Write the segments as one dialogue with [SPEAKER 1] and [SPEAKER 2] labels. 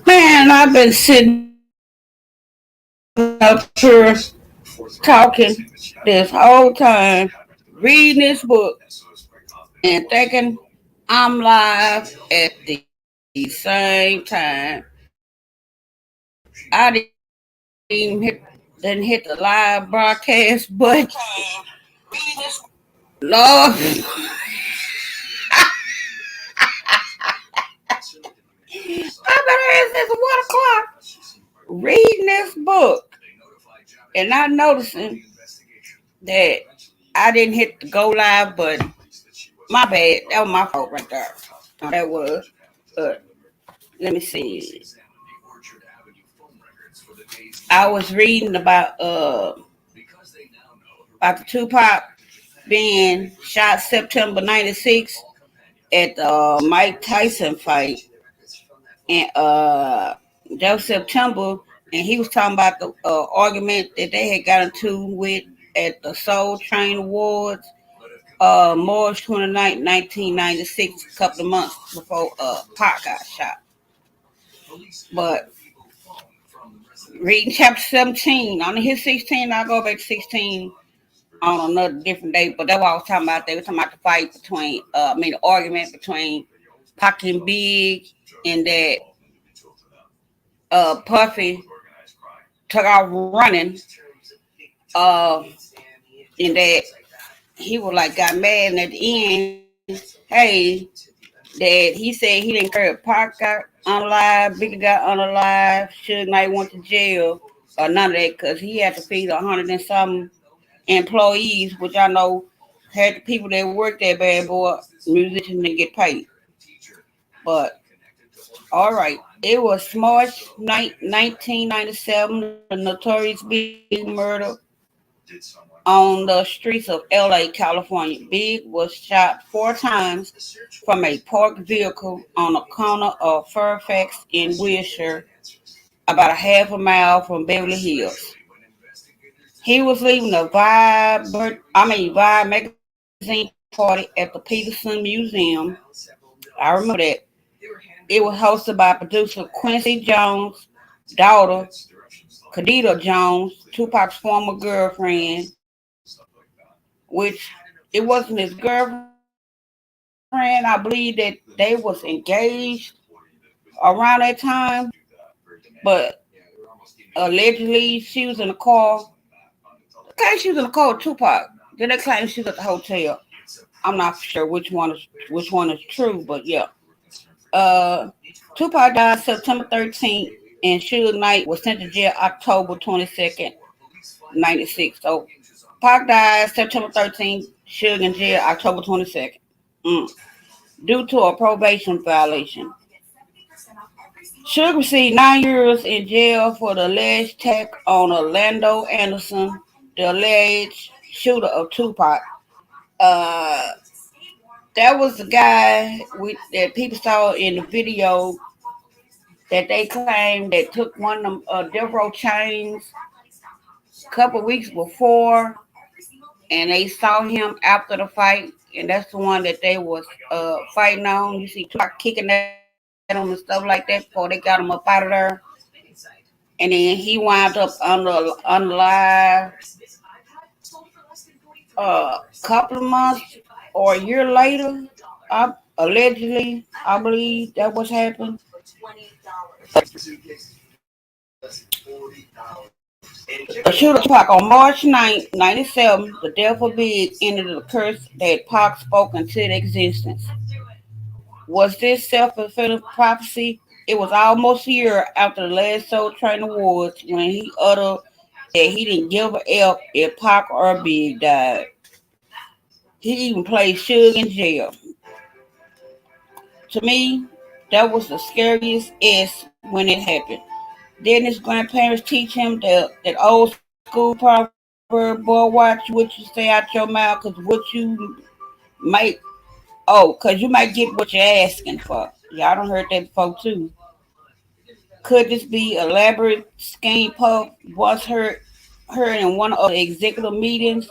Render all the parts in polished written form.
[SPEAKER 1] Man, I've been sitting up here talking this whole time, reading this book and thinking I'm live at the same time. I didn't hit the live broadcast button. Lord, I've been here since 1 o'clock reading this book and not noticing that I didn't hit the go live button. My bad. That was my fault right there. No, that was. But let me see. I was reading about the Tupac being shot September '96 at the Mike Tyson fight, and that was September, and he was talking about the argument that they had got into with at the Soul Train Awards, March 29th, 1996, a couple of months before Pac got shot. But reading chapter 17, on his 16, I'll go back to 16 on another different day, but that's what I was talking about. They were talking about the fight between, the argument between Pac and Big, and that Puffy took out running, uh, and that he was like got mad, and at the end, hey, that he said he didn't care if Pac got unalive, Biggie got unalive, Suge Knight went to jail, or none of that, because he had to feed 100 and some employees, which I know had the people that worked that bad boy, musicians didn't get paid. But all right, it was March 1997. The notorious Big murder on the streets of L.A., California. Big was shot 4 times from a parked vehicle on the corner of Fairfax and Wilshire, about a half a mile from Beverly Hills. He was leaving a Vibe magazine party at the Peterson Museum. I remember that. It was hosted by producer Quincy Jones' daughter, Khadija Jones, Tupac's former girlfriend, which it wasn't his girlfriend. I believe that they was engaged around that time, but allegedly she was in the car. Okay, she was in the car with Tupac. Then they claim she was at the hotel. I'm not sure which one is true, but yeah. Uh, Tupac died September 13th, and Suge Knight was sent to jail October 22nd, '96. So Pac died September 13th, Suge in jail October 22nd, mm, due to a probation violation. Suge received 9 years in jail for the alleged attack on Orlando Anderson, the alleged shooter of Tupac. Uh, that was the guy that people saw in the video that they claimed that took one of them Death Row chains a couple weeks before, and they saw him after the fight, and that's the one that they was fighting on. You see Tupac kicking at him and stuff like that before they got him up out of there, and then he wound up under live couple of months or a year later. Allegedly, I believe that was happened. The shooter Tupac on March 9th, '97, the death of Big ended the curse that Pac spoke into existence. Was this self-fulfilling prophecy? It was almost a year after the last Soul Train Awards when he uttered that he didn't give a F if Pac or Big died. He even played Suge in jail. To me, that was the scariest S when it happened. Didn't his grandparents teach him that old school proverb, boy, watch what you say out your mouth, because what you might, because you might get what you're asking for. Y'all don't heard that before, too. Could this be elaborate scheme Puff once heard in one of the executive meetings?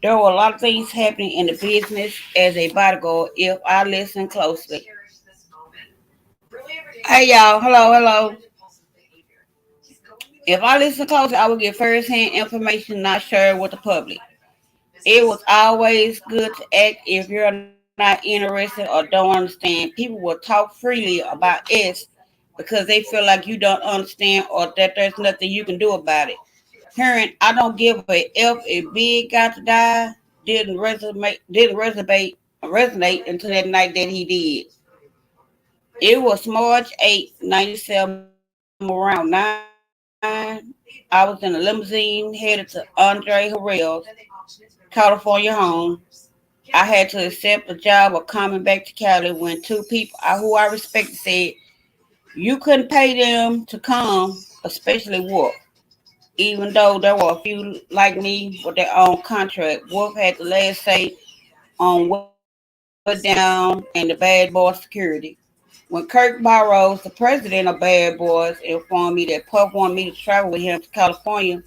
[SPEAKER 1] There were a lot of things happening in the business as a bodyguard if I listen closely. Hey y'all, hello. If I listen close, I will get first-hand information not shared with the public. It was always good to act if you're not interested or don't understand. People will talk freely about S because they feel like you don't understand or that there's nothing you can do about it. Hearing I don't give a F if Big got to die didn't resonate until that night that he did. It was March 8th, 97, around 9. I was in a limousine headed to Andre Harrell's California home. I had to accept the job of coming back to Cali when two people who I respected said you couldn't pay them to come, especially Wolf. Even though there were a few like me with their own contract, Wolf had the last say on what down and the Bad Boy security. When Kirk Burroughs, the president of Bad Boys, informed me that Puff wanted me to travel with him to California,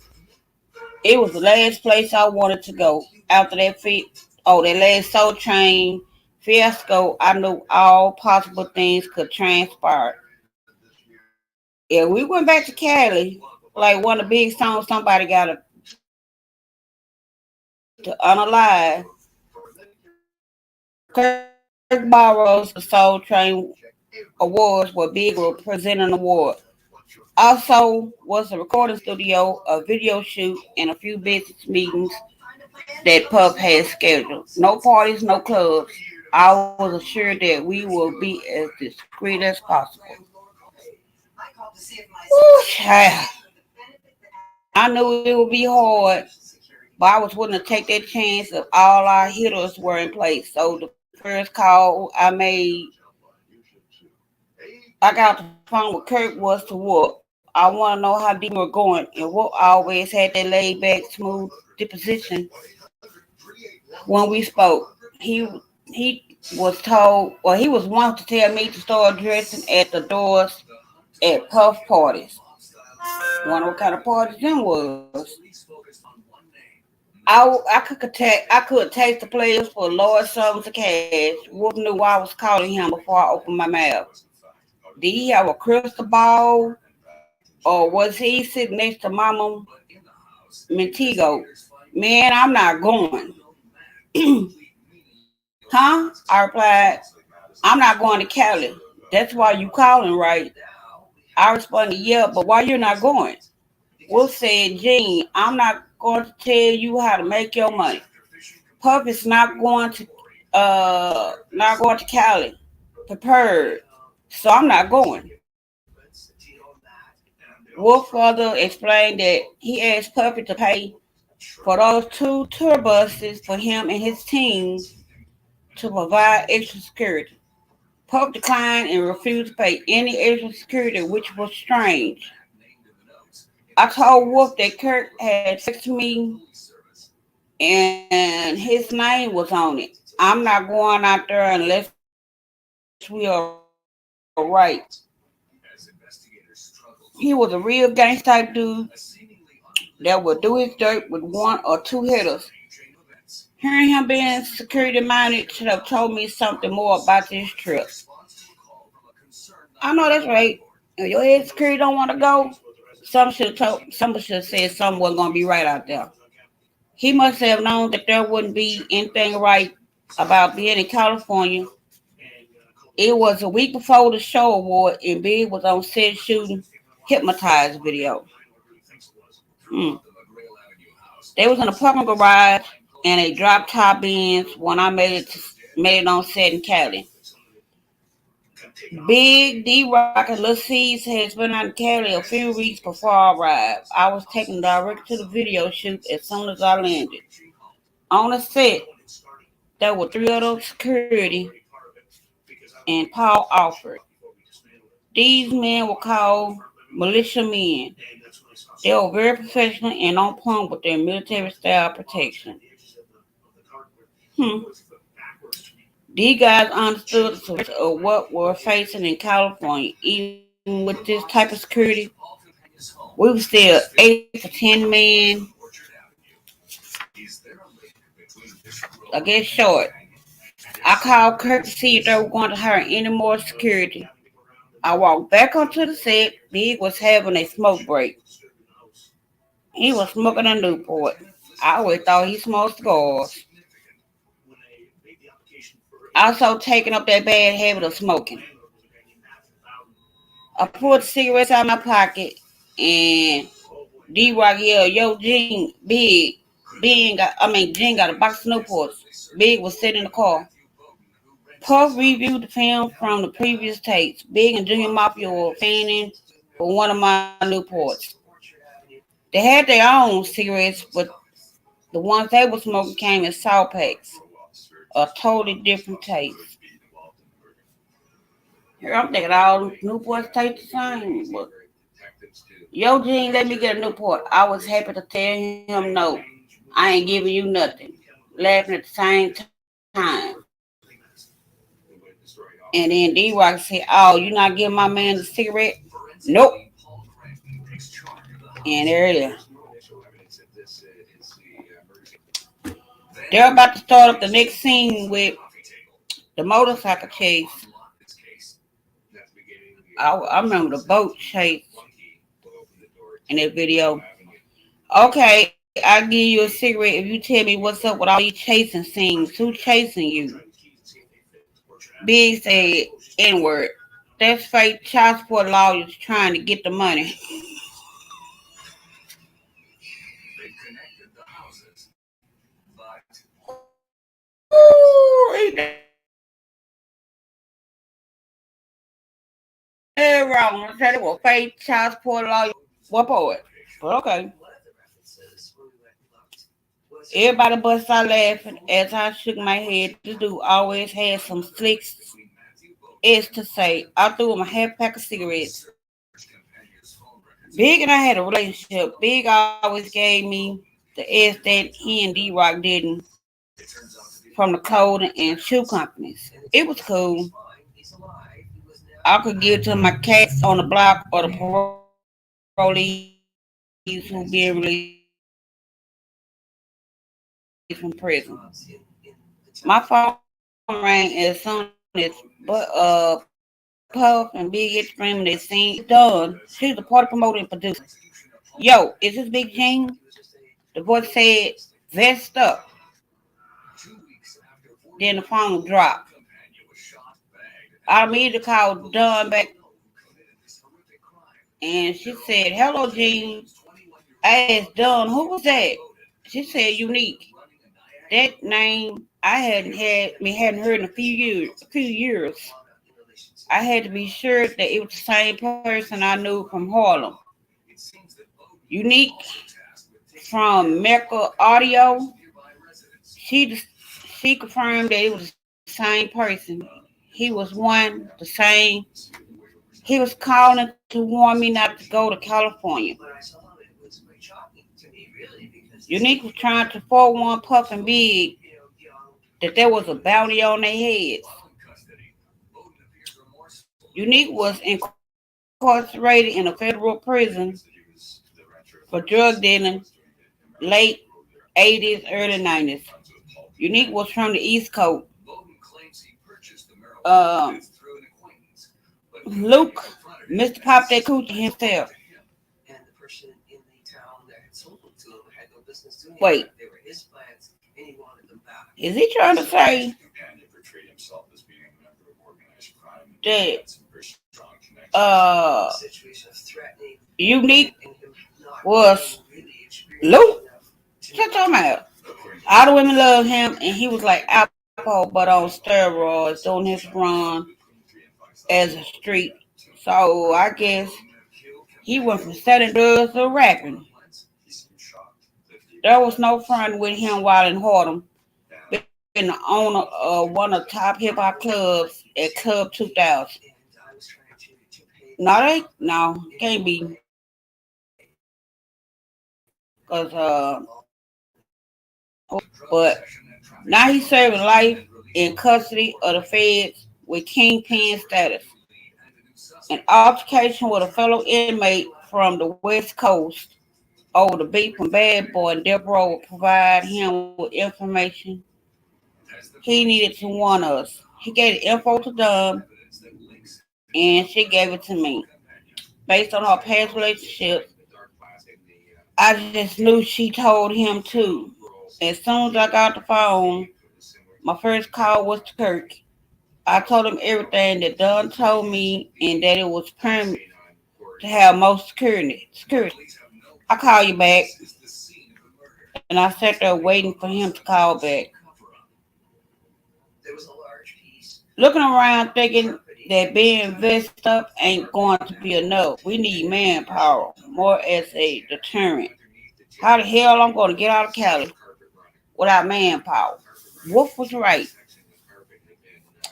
[SPEAKER 1] it was the last place I wanted to go. After that last Soul Train fiasco, I knew all possible things could transpire. If we went back to Cali, like one of the big songs somebody got to unalive, Kirk Burroughs, the Soul Train Awards were big were presenting an award. Also was a recording studio, a video shoot, and a few business meetings that Puff had scheduled. No parties, no clubs. I was assured that we will be as discreet as possible. Woo, child. I knew it would be hard, but I was willing to take that chance if all our hitters were in place. So the first call I got off the phone with Kirk was to Wolf. I want to know how deep we were going, and Wolf always had that laid back, smooth disposition when we spoke. He was told, well, he was wanting to tell me to start dressing at the doors at puff parties. Wonder what kind of parties them was. I could taste the players for large sums of cash. Wolf knew I was calling him before I opened my mouth. Did he have a crystal ball, or was he sitting next to Mama Mentigo? Man, I'm not going. Huh? I replied, I'm not going to Cali. That's why you calling, right? I responded, yeah, but why you're not going? Wolf said, Gene, I'm not going to tell you how to make your money. Puff is not going to Cali. Prepared. So I'm not going. Wolf further explained that he asked Puffy to pay for those two tour buses for him and his team to provide extra security. Puff declined and refused to pay any extra security, which was strange. I told Wolf that Kirk had texted me and his name was on it. I'm not going out there unless we are right. He was a real gangsta type dude that would do his dirt with one or two hitters. Hearing him being security minded should have told me something more about this trip. I know that's right. If your head security don't want to go, someone should have said something wasn't gonna be right out there. He must have known that there wouldn't be anything right about being in California. It was a week before the show award, and Big was on set shooting Hypnotized video. Hmm. They was in a parking garage and a drop top Benz when I made it on set in Cali. Big D Rock and Lil C's has been out in Cali a few weeks before I arrived. I was taken direct to the video shoot as soon as I landed. On the set, there were three other security and Paul Alford. These men were called militiamen. They were very professional and on point with their military style protection. Hmm. These guys understood the severity of what we're facing in California. Even with this type of security, we were still 8 to 10 men, I guess, short. I called Kirk to see if they were going to hire any more security. I walked back onto the set. Big was having a smoke break. He was smoking a Newport. I always thought he smoked cigars. Also taking up that bad habit of smoking. I pulled the cigarettes out of my pocket and D-Rock yelled, yo, Gene, Big. Gene got a box of Newports. Big was sitting in the car. Puff reviewed the film from the previous tapes. Big and Junior Mafia were fanning for one of my Newports. They had their own cigarettes, but the ones they were smoking came in salt packs. A totally different taste. Here I'm thinking all Newports taste the same. But yo, Gene, let me get a Newport. I was happy to tell him no. I ain't giving you nothing. Laughing at the same time. And then D-Rock said, oh, you not giving my man a cigarette? Nope. And there it is. They're about to start up the next scene with the motorcycle chase. I remember the boat chase in that video. Okay, I'll give you a cigarette if you tell me what's up with all these chasing scenes. Who chasing you? Big said N-word. That's fake child support lawyers trying to get the money. Ooh, ain't that wrong? I said it was fake child support lawyers. What poet? But okay. Everybody bust out laughing as I shook my head. This dude always had some slick S to say. I threw him a half pack of cigarettes. Big and I had a relationship. Big always gave me the S that he and D-Rock didn't from the clothing and shoe companies. It was cool. I could give to my cats on the block or the parolees who being released from prison. My phone rang as soon as Puff and Big Hit screaming they seen it's done. She's the party promoter and producer. Yo, is this Big Gene? The voice said, vest up. Then the phone dropped. I immediately called Dawn back and she said, hello, Gene. I asked Dawn, who was that? She said, Unique. That name I hadn't heard in a few years. I had to be sure that it was the same person I knew from Harlem. Unique from Mecca Audio. She she confirmed that it was the same person. He was one the same. He was calling to warn me not to go to California. Unique was trying to forewarn Puff and Big that there was a bounty on their heads. Unique was incarcerated in a federal prison for drug dealing late 80s, early 90s. Unique was from the East Coast. Um, Luke, Mr. Pop that coochie himself. Wait, is he trying to say that Unique was Luke? What you talking about? All the women love him, and he was like Apple, but on steroids, doing his run as a street. So I guess he went from selling drugs to rapping. There was no fun with him while in Harlem, being the owner of one of the top hip hop clubs at Club 2000. No, can't be, cause but now he's serving life in custody of the feds with kingpin status. An altercation with a fellow inmate from the West Coast over the beat from Bad Boy and Death Row will provide him with information he needed to warn us. He gave the info to Dunn and she gave it to me. Based on our past relationship, I just knew she told him too. As soon as I got the phone, my first call was to Kirk. I told him everything that Dunn told me and that it was permanent to have more security. I call you back, and I sat there waiting for him to call back, looking around thinking that being vexed up ain't going to be enough. We need manpower more as a deterrent. How the hell I'm going to get out of Cali without manpower? Wolf was right.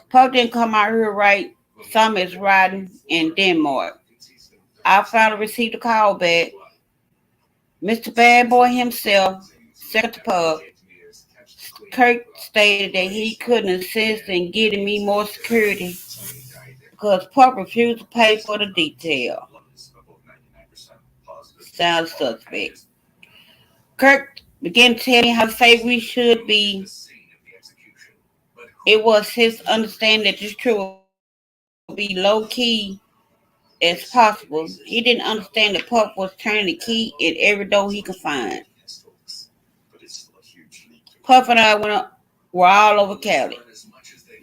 [SPEAKER 1] Puff didn't come out here right. Some is riding in Denmark. I finally received a call back. Mr. Bad Boy himself, second to Puff, Kirk stated that he couldn't assist in getting me more security because Puff refused to pay for the detail. Sounds suspect. Kirk began to tell me how safe we should be. It was his understanding that this trip would be low key as possible. He didn't understand that Puff was turning the key in every door he could find. Puff and I were all over Cali.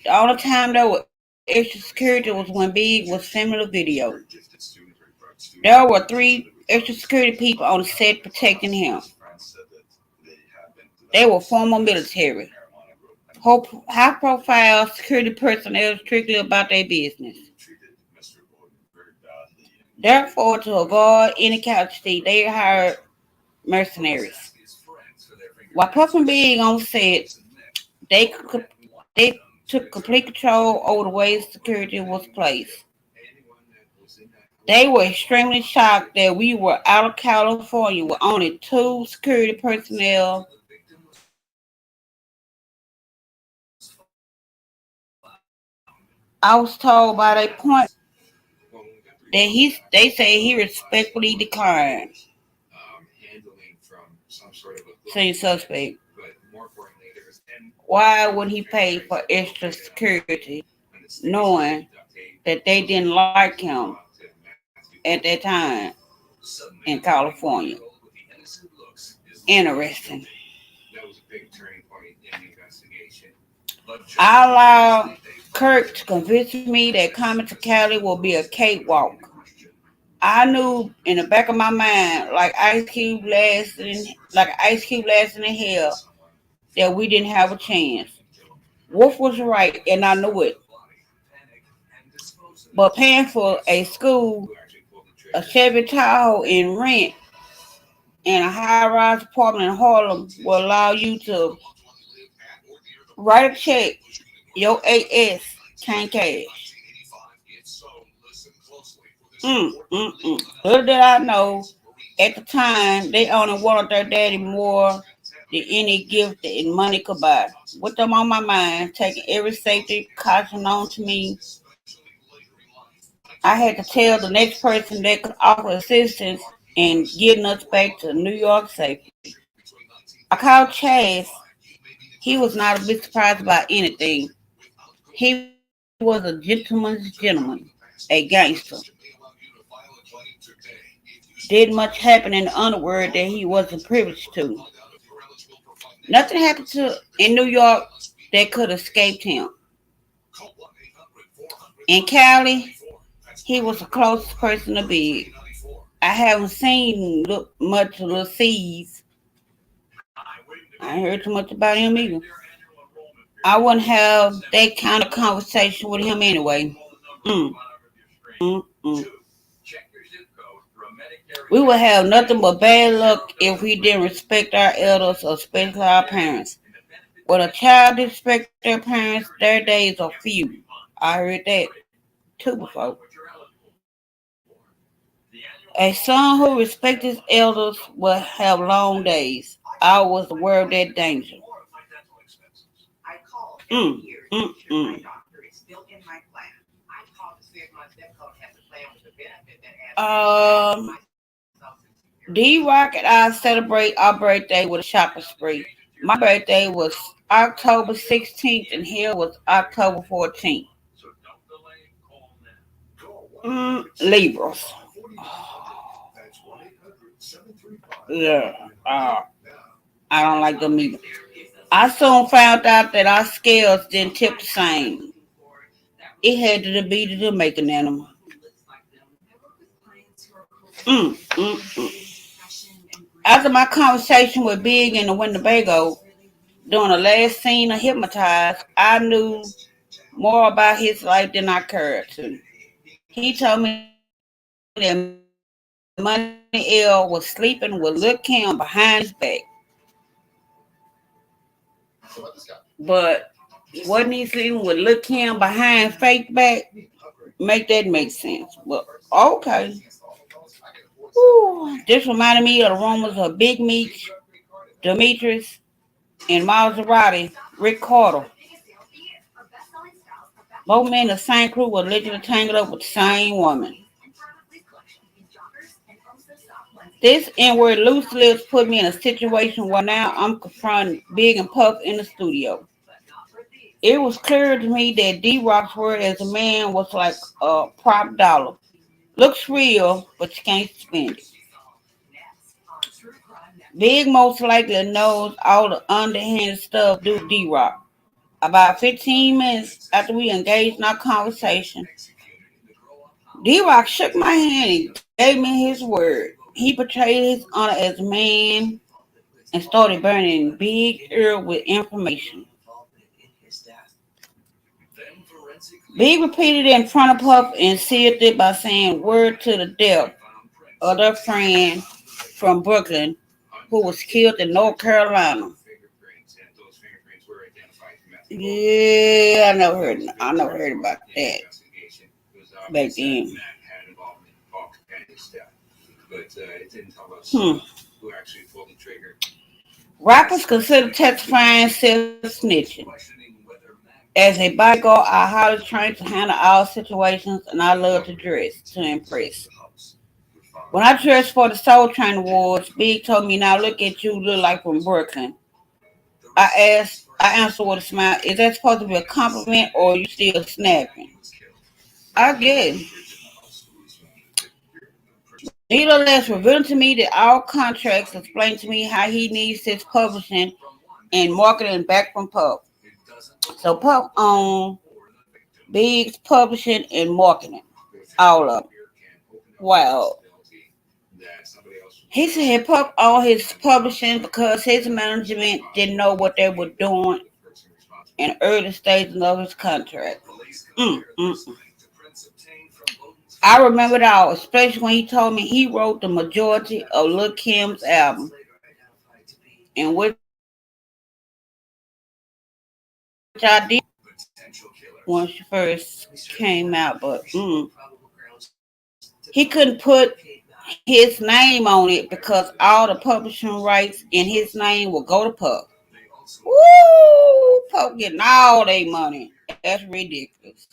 [SPEAKER 1] The only time there was extra security was when Big was filming a video. There were three extra security people on the set protecting him. They were former military. High profile security personnel strictly about their business. Therefore, to avoid any casualty, they hired mercenaries. While Puff and Big on set, they they took complete control over the way security was placed. They were extremely shocked that we were out of California with only two security personnel. I was told by their point that they say he respectfully declined saying suspect. Why would he pay for extra security knowing that they didn't like him at that time in California? Interesting. I allowed Kirk to convince me that coming to Cali will be a cakewalk. I knew in the back of my mind, like Ice Cube lasting in hell, that we didn't have a chance. Wolf was right, and I knew it. But paying for a school, a Chevy Tahoe in rent, and a high-rise apartment in Harlem will allow you to write a check your AS can't cash. Little did I know, at the time, they only wanted their daddy more than any gift that money could buy. With them on my mind, taking every safety caution on to me, I had to tell the next person that could offer assistance in getting us back to New York safely. I called Chaz. He was not a bit surprised about anything. He was a gentleman's gentleman, a gangster. Did much happen in the underworld that he wasn't privileged to. Nothing happened to in New York that could escape him. In Cali, he was the closest person to Big. I haven't seen much of Lil C's. I ain't heard too much about him either. I wouldn't have that kind of conversation with him anyway. Mm, mm. We would have nothing but bad luck if we didn't respect our elders, or especially our parents. When a child disrespects their parents, their days are few. I heard that too before. A son who respects his elders will have long days. I was aware of that danger. Mm, mm. Um, D Rock and I celebrate our birthday with a shopping spree. My birthday was October 16th and his was October 14th. Libras. Yeah. I don't like them either. I soon found out that our scales didn't tip the same. It had to be the Jamaican animal. Mm. After my conversation with Big in the Winnebago during the last scene of Hypnotized, I knew more about his life than I cared to. He told me that Money L was sleeping with Lil Kim behind his back. But wasn't he sleeping with Lil Kim behind fake back? Make that make sense. But okay. Whew. This reminded me of the rumors of Big Meech, Demetrius, and Maserati, Rick Carter. Both men in the same crew were allegedly tangled up with the same woman. This inward loose lips put me in a situation where now I'm confronting Big and Puff in the studio. It was clear to me that D Rock's word as a man was like a prop dollar. Looks real, but you can't spend it. Big most likely knows all the underhanded stuff due to D Rock. About 15 minutes after we engaged in our conversation, D Rock shook my hand and gave me his word. He portrayed his honor as a man and started burning Big ear with information. Big repeated it in front of Puff and sealed it by saying word to the death of their friend from Brooklyn who was killed in North Carolina. Yeah, I never heard about that back then. Hmm. Rappers consider testifying self-snitching. As a bodyguard, I highly trained to handle all situations, and I love to dress to impress. When I dressed for the Soul Train Awards, Big told me, "Now look at you, look like from Brooklyn." I answered with a smile, "Is that supposed to be a compliment or are you still snapping?" I guess. Nevertheless, revealing to me that all contracts explain to me how he needs his publishing and marketing back from Puff. So Puff owned Big's publishing and marketing, all of it. Wow. He said Puff owned his publishing because his management didn't know what they were doing in early stages of his contract. Mm. I remember it all, especially when he told me he wrote the majority of Lil Kim's album, and which I did when she first came out, but he couldn't put his name on it because all the publishing rights in his name will go to Puff. Woo! Puff getting all their money. That's ridiculous.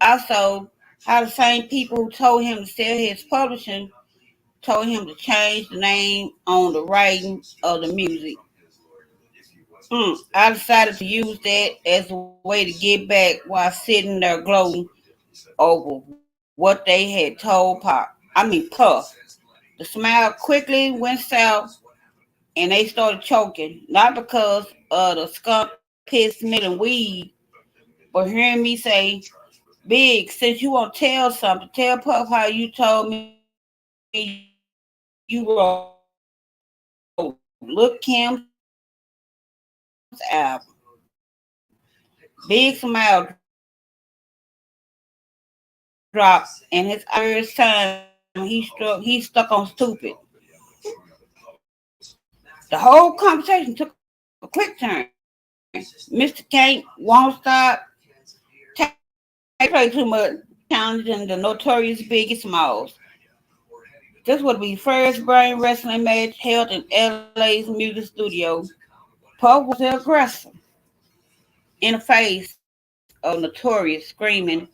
[SPEAKER 1] Also, how the same people who told him to sell his publishing told him to change the name on the writing of the music. I decided to use that as a way to get back while sitting there gloating over what they had told Puff. The smile quickly went south and they started choking, not because of the skunk piss smelling weed, but hearing me say, "Big, since you won't tell something, tell Puff how you told me you wrote Look Kim's album." Big smile dropped and his eyes dropped. And first time he stuck on stupid. The whole conversation took a quick turn. Mr. Kane won't stop. Take play too much. Challenging the notorious Biggie Smalls. This would be first brain wrestling match held in LA's music studio. Puff was the aggressor in the face of Notorious screaming,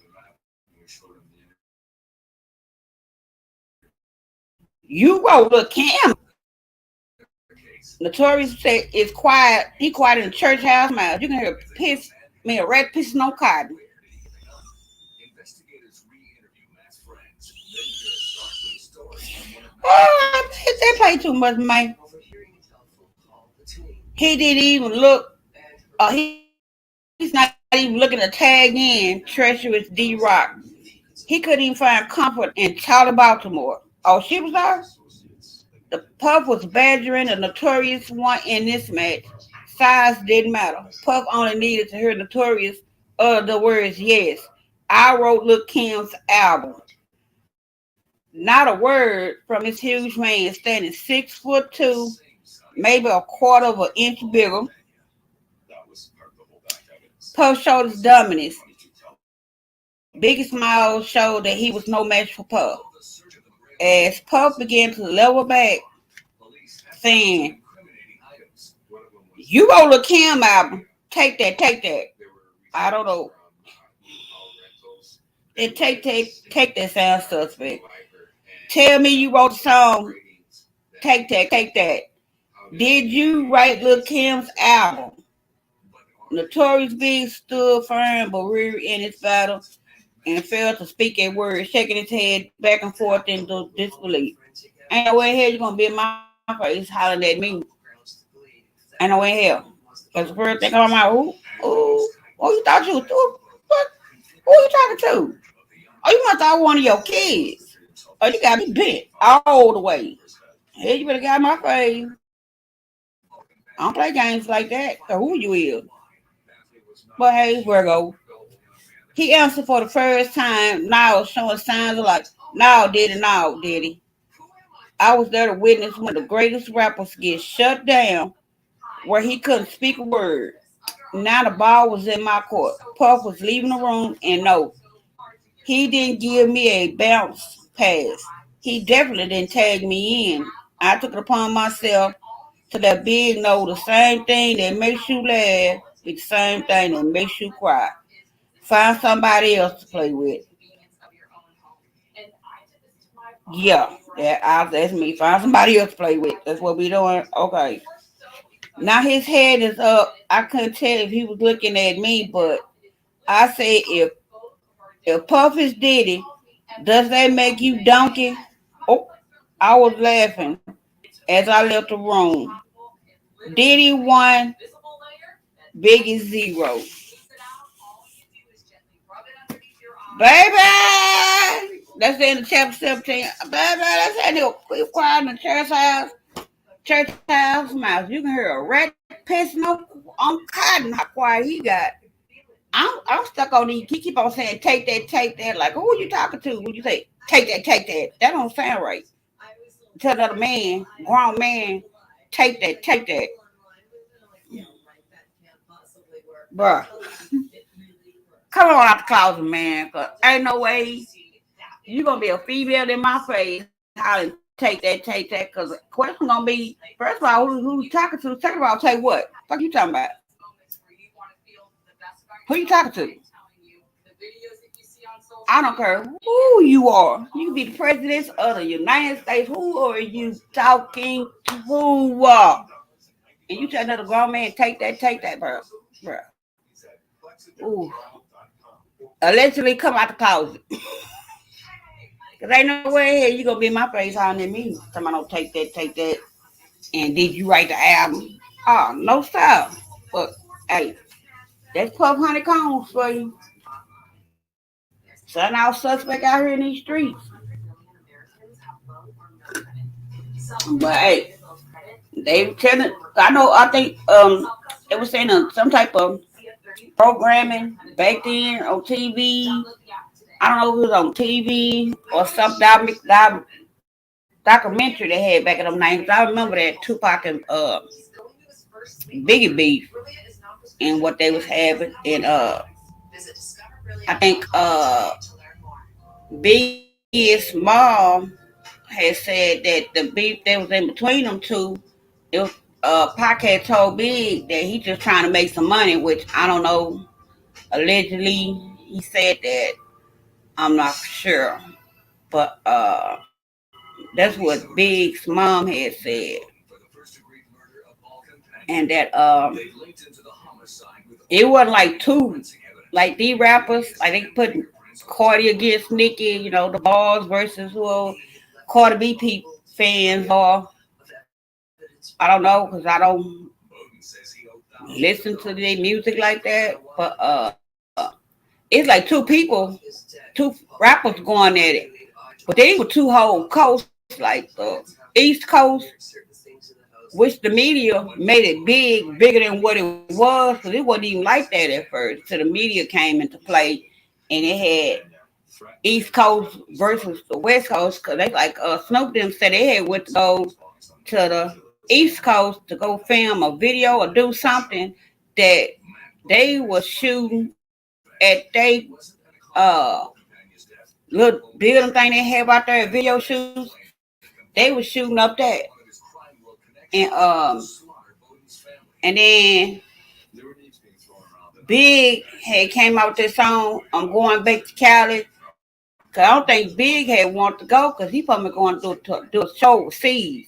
[SPEAKER 1] "You wrote Lil Kim album." Notorious said it's quiet. He quiet in the church house mouth. You can hear a rat pissing on cotton. Oh, they play too much, man. He didn't even look. He's not even looking to tag in treacherous D Rock. He couldn't even find comfort in Charlie, Baltimore. Oh, she was there. The Puff was badgering the notorious one in this match. Size didn't matter. Puff only needed to hear notorious utter the words yes. I wrote Lil Kim's album. Not a word from this huge man standing 6'2", maybe a quarter of an inch bigger. Puff showed his dominance. Biggest smile showed that he was no match for Puff. As Puff began to level back, saying, "You wrote a Kim album. Take that, take that." I don't know. Then take that sound suspect. Tell me you wrote the song. Take that. Did you write Lil Kim's album? Notorious Big stood firm but reared in his battle and failed to speak a word, shaking his head back and forth in disbelief. Ain't no way in hell you gonna be in my face hollering at me. Ain't no way in hell. Cause the first thing I'm like, who you thought you was what? Who you talking to? Oh, you must thought one of your kids. Oh, you got me bent all the way. Hey, you better get out my face. I don't play games like that. So who you is? But hey, Virgo. He answered for the first time, now showing signs of like, now, Diddy. I was there to witness one of the greatest rappers get shut down where he couldn't speak a word. Now the ball was in my court. Puff was leaving the room, and no, he didn't give me a bounce pass. He definitely didn't tag me in. I took it upon myself to let Big know the same thing that makes you laugh is the same thing that makes you cry. Find somebody else to play with. Yeah, that's me. Find somebody else to play with. That's what we doing. Okay. Now his head is up. I couldn't tell if he was looking at me, but I said, if Puff is Diddy, does that make you donkey? Oh, I was laughing as I left the room. Diddy one, Biggie zero. Baby, that's the end of chapter 17. Baby, that's the end of quiet in the church house. Church house mouse. You can hear a rat pissing on cotton how quiet he got. I'm stuck on these. He keep on saying take that. Like who are you talking to when you say take that? That don't sound right. Tell another man, grown man, take that, bruh. Come on out the closet, man. Cause ain't no way you gonna be a female in my face hollering take that. Cause the question gonna be first of all who you talking to? Second of all, take what? Fuck you talking about? Who you talking to? I don't care who you are. You can be the president of the United States. Who are you talking to? And you tell another grown man, take that, bro. Bro. Ooh. Allegedly come out the closet. Cause ain't no way here you gonna be in my face hollering at me. Somebody don't take that. And did you write the album? Oh, no style. But hey, that's 1,200 cones for you. Son out suspect out here in these streets. But hey, they telling. I think they were saying some type of programming back then on TV. I don't know if it was on TV or some documentary they had back in them nineties. I remember that Tupac and Biggie beef and what they was having, and I think Biggie's mom had said that the beef that was in between them two, it was Pac had told Big that he just trying to make some money, which I don't know. Allegedly, he said that. I'm not sure, but that's what Big's mom had said, and that it wasn't like two, like these rappers, like they put Cardi against Nicki, the bars versus who. Cardi B fans are. I don't know because I don't listen to their music like that. But it's like two people, two rappers going at it. But they were two whole coasts, like the East Coast, which the media made it bigger than what it was, because it wasn't even like that at first. So the media came into play, and it had East Coast versus the West Coast, because they like Snoop them said they had went to go to the East Coast to go film a video or do something that they were shooting at they uh little building thing they have out there, video shoots. They was shooting up that, and then Big had came out with this song. I'm going back to Cali. Cause I don't think Big had wanted to go because he probably going to do a show overseas.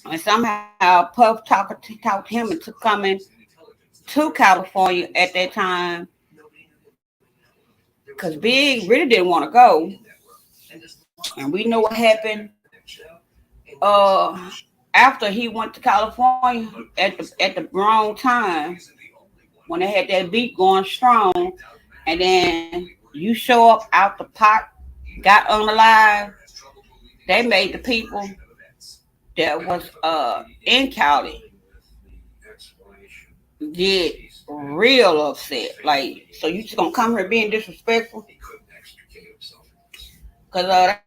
[SPEAKER 1] And somehow Puff talked him into coming to California at that time because Big really didn't want to go. And we know what happened uh, after he went to California at the wrong time when they had that beat going strong, and then you show up out the pot, got unalive. They made the people that was in Cali get real upset. Like, so you just gonna come here being disrespectful? Cause I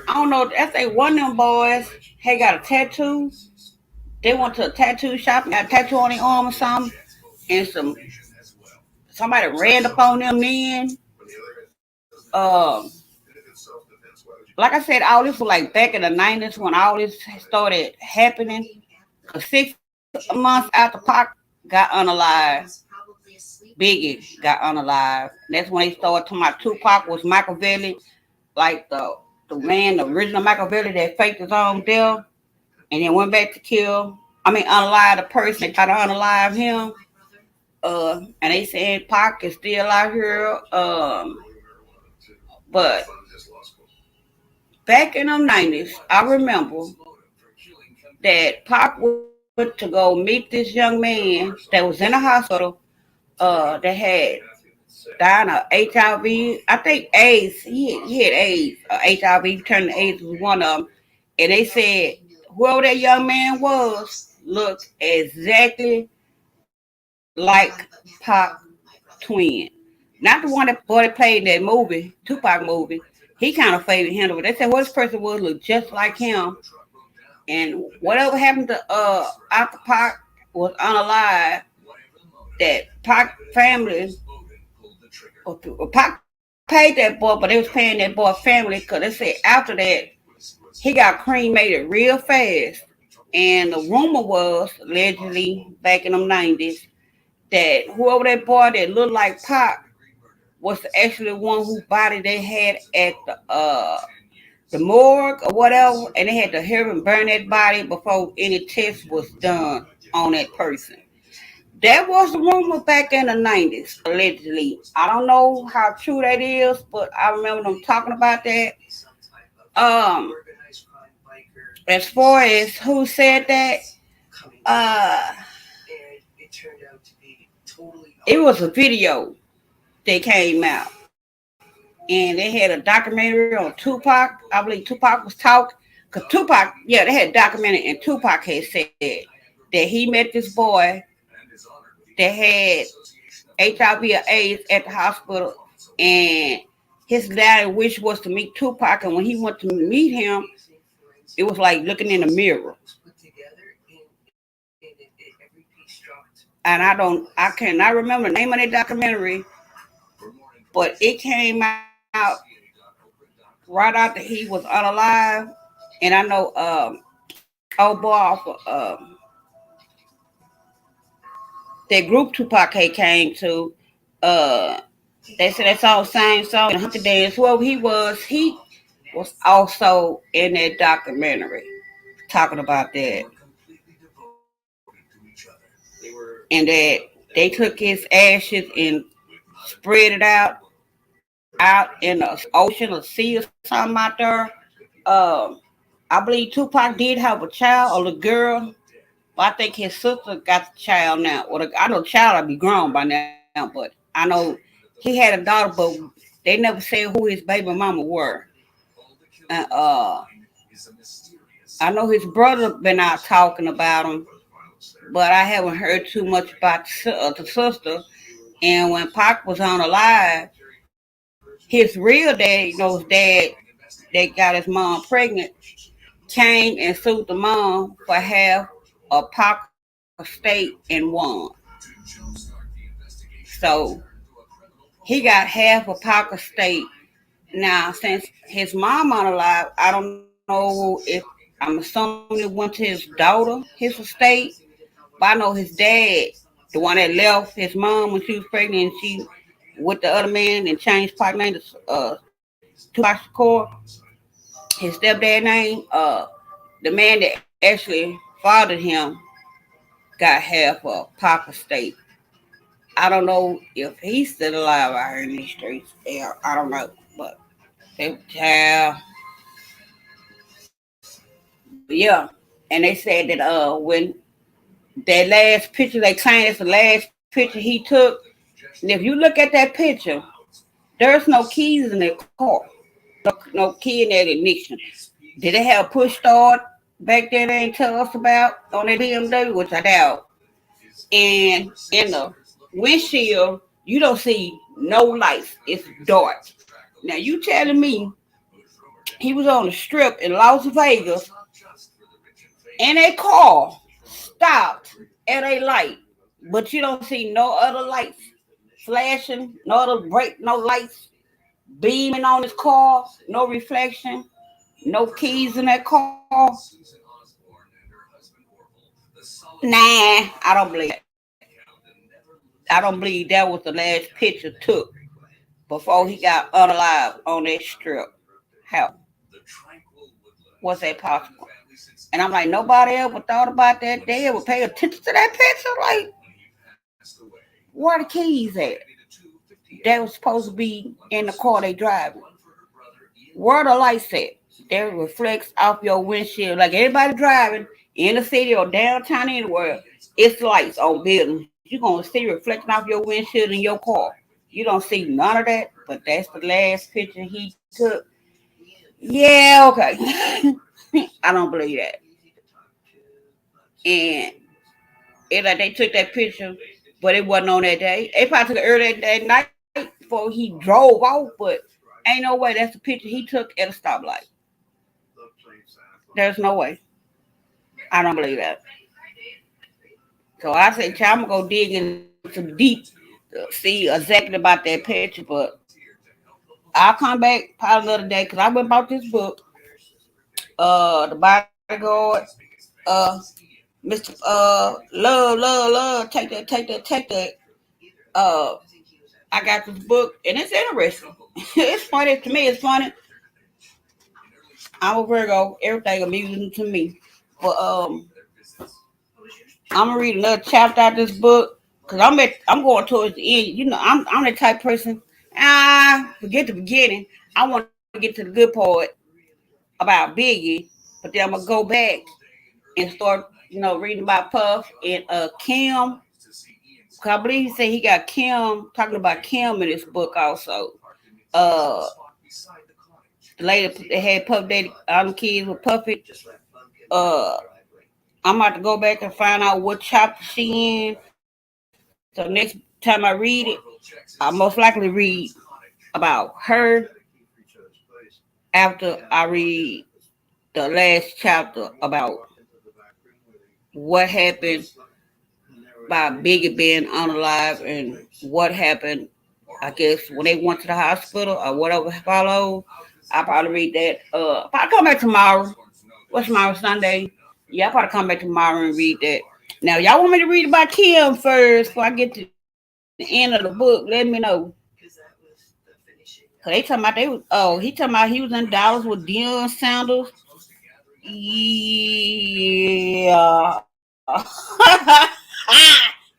[SPEAKER 1] don't know. That's like one of them boys had got a tattoo. They went to a tattoo shop and got a tattoo on their arm or something, and somebody ran up on them then. Um, like I said, all this was like back in the 90s when all this started happening. 'Cause 6 months after Pac got unalive, Biggie got unalive. That's when they started talking about Tupac was Machiavelli, like the man, the original Machiavelli that faked his own death and then went back to kill. I mean, unalive the person that tried to unalive him. And they said Pac is still out here. But back in the 90s, I remember that Pac went to go meet this young man that was in the hospital that had dying of HIV. I think AIDS. He had AIDS. HIV turned to AIDS was one of them. And they said whoever that young man was looked exactly like Pac twin. Not the one that boy that played in that movie, Tupac movie. He kind of favored him, but they said well, this person would look just like him. And whatever happened to after Pac was unalive, that Pac family or Pac paid that boy, but they was paying that boy family because they said after that he got cremated real fast. And the rumor was allegedly back in the 90s that whoever that boy that looked like Pac was actually one whose body they had at the morgue or whatever, and they had to hear him burn that body before any test was done on that person. That was the rumor back in the 90s, allegedly. I don't know how true that is, but I remember them talking about that. Um, as far as who said that, uh, it was a video that came out, and they had a documentary on Tupac. I believe Tupac was talking, because Tupac, yeah, they had a documentary, and Tupac had said that he met this boy that had HIV or AIDS at the hospital, and his daddy wish was to meet Tupac, and when he went to meet him, it was like looking in a mirror. And I cannot remember the name of that documentary, but it came out right after he was unalive. And I know old boy off of, that group Tupac had came to, uh, they said that's all same song and Hunter Dance. Whoever he was also in that documentary talking about that. And that they took his ashes and spread it out in the ocean or sea or something out there. I believe Tupac did have a child or a girl, but I think his sister got the child now. I know child will be grown by now, but I know he had a daughter, but they never said who his baby mama were. And I know his brother been out talking about him, but I haven't heard too much about the sister. And when Pac was on alive, his real dad, his dad that got his mom pregnant, came and sued the mom for half of Pac estate and won. So he got half of Pac estate. Now, since his mom on alive, I don't know if I'm assuming it went to his daughter, his estate. But I know his dad, the one that left his mom when she was pregnant, and she with the other man and changed Pac name to Tupac Shakur, his stepdad name, the man that actually fathered him got half of Pac estate. I don't know if he's still alive out here in these streets. Yeah, I don't know, but they child. But yeah, and they said that when that last picture they claimed it's the last picture he took, and if you look at that picture, there's no keys in that car, no key in that ignition. Did they have push start back there? They ain't tell us about on that BMW, which I doubt. And in the windshield, you don't see no lights. It's dark. Now you telling me he was on the strip in Las Vegas and a car stopped at a light, but you don't see no other lights flashing, no other brake, no lights beaming on his car, no reflection, no keys in that car. Nah, I don't believe that. I don't believe that was the last picture took before he got unalive on that strip. How was that possible? And I'm like, nobody ever thought about that. They ever pay attention to that picture? Like, where the keys at? That was supposed to be in the car they driving. Where the lights at? That reflects off your windshield. Like everybody driving in the city or downtown anywhere, it's lights on buildings. You're gonna see reflecting off your windshield in your car. You don't see none of that, but that's the last picture he took. Yeah, okay. I don't believe that. And it like they took that picture, but it wasn't on that day. They probably took it early that night before he drove off, but ain't no way that's the picture he took at a stoplight. There's no way. I don't believe that. So I said, child, I'm gonna go dig into deep to see exactly about that picture, but I'll come back probably another day because I went and bought this book, The Bodyguard, uh, Mr. Love, take that. Uh, I got this book and it's interesting. It's funny to me. It's funny. I'm a Virgo. Everything amusing to me. But I'm gonna read another chapter out of this book because I'm going towards the end. You know, I'm the type person. Forget the beginning. I want to get to the good part about Biggie, but then I'm gonna go back and start, reading about Puff and Kim. 'Cause I believe he said he got Kim talking about Kim in this book also. Uh, the lady that had Puff Daddy, all the kids with Puffy. Uh, I'm about to go back and find out what chapter she in. So next time I read it, I most likely read about her after I read the last chapter about what happened by Biggie being unalive and what happened. I guess when they went to the hospital or whatever followed, I'll probably read that. I'll come back tomorrow. What's tomorrow, Sunday? Yeah, I'll probably come back tomorrow and read that. Now, y'all want me to read about Kim first before I get to the end of the book? Let me know. Cause they talking about he talking about he was in Dallas with Deion Sanders. Yeah.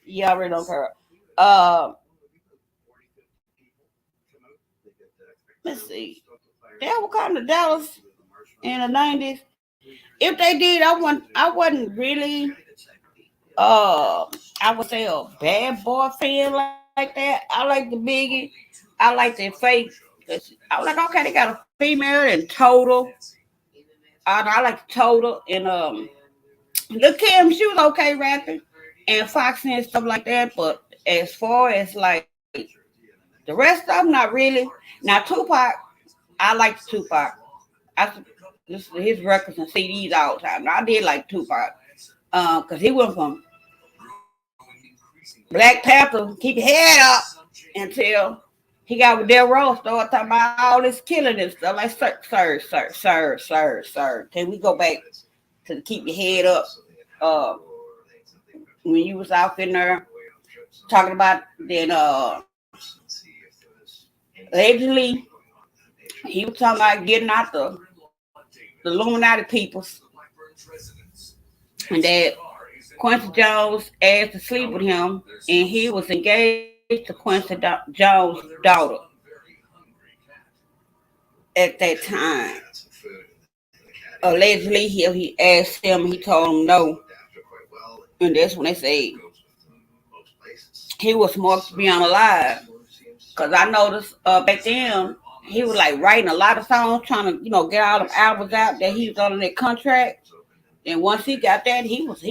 [SPEAKER 1] Yeah, I really don't care. Uh, let's see. They ever come to Dallas in the 90s? If they did, I wasn't really uh I would say a bad boy fan like that. I like the biggie. I like the fake. 'Cause I was like, okay, they got a female and total. I like the total and the Kim, she was okay rapping and Foxy and stuff like that. But as far as like the rest of them, not really. Now Tupac, I like Tupac. I listen to his records and CDs all the time. I did like Tupac, cause he went from Black Panther, keep your head up until he got with Del Rose, started talking about all this killing and stuff. Like, sir. Can we go back to the keep your head up? Uh, when you was out in there talking about then allegedly he was talking about getting out the Illuminati peoples and that Quincy Jones asked to sleep with him and he was engaged to Quincy Jones' daughter at that time. Allegedly he asked him, he told him no. And that's when they say he was smart to be unalive. Cause I noticed back then he was like writing a lot of songs, trying to get all the albums out that he was on that contract. And once he got that, he was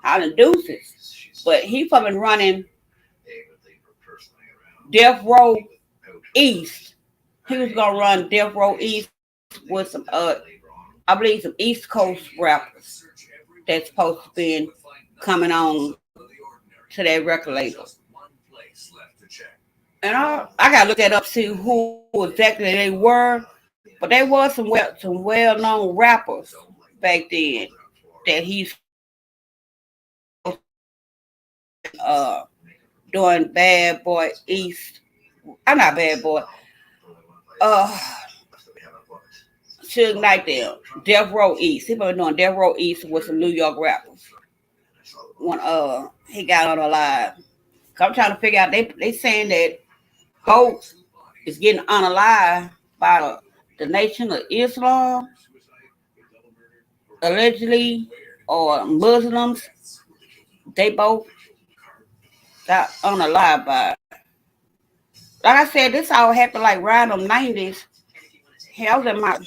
[SPEAKER 1] hollering deuces. But he fucking running Death Row East. He was gonna run Death Row East with some I believe some East Coast rappers that's supposed to be coming on to that record label. And I gotta look that up, see who exactly they were. But they was some well known rappers back then that he's doing Bad Boy East. I'm not Bad Boy. Uh, Suge Knight them. Death Row East. He been doing Death Row East with some New York rappers. When he got on the live. I'm trying to figure out they saying that Hope is getting unalive by the Nation of Islam, allegedly, or Muslims. They both got unalive by. Like I said, this all happened like around the 90s. Hell, was in my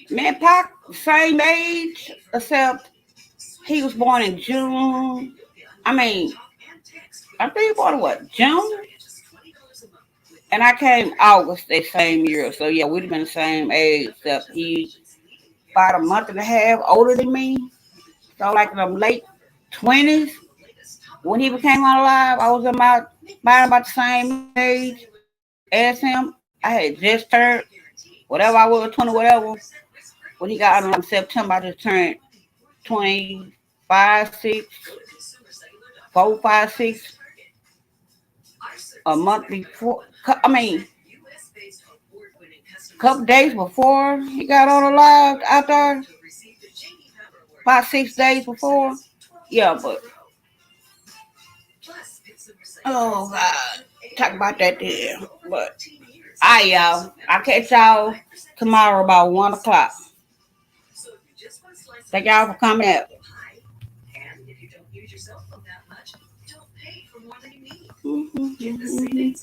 [SPEAKER 1] man Pac, same age, except he was born in June. I mean, I think he born in what, June? And I came August that same year. So yeah, we'd have been the same age, except he about a month and a half older than me. So like in the late 20s when he became alive, I was about the same age as him. I had just turned whatever I was, 20 whatever. When he got out in September, I just turned 25, 6, 4, 5, 6 a month before. I mean, a couple days before he got on alive out there, 5, 6 days before. Yeah, but oh God, talk about that there. But y'all, I'll catch y'all tomorrow about 1 o'clock. Thank y'all for coming out.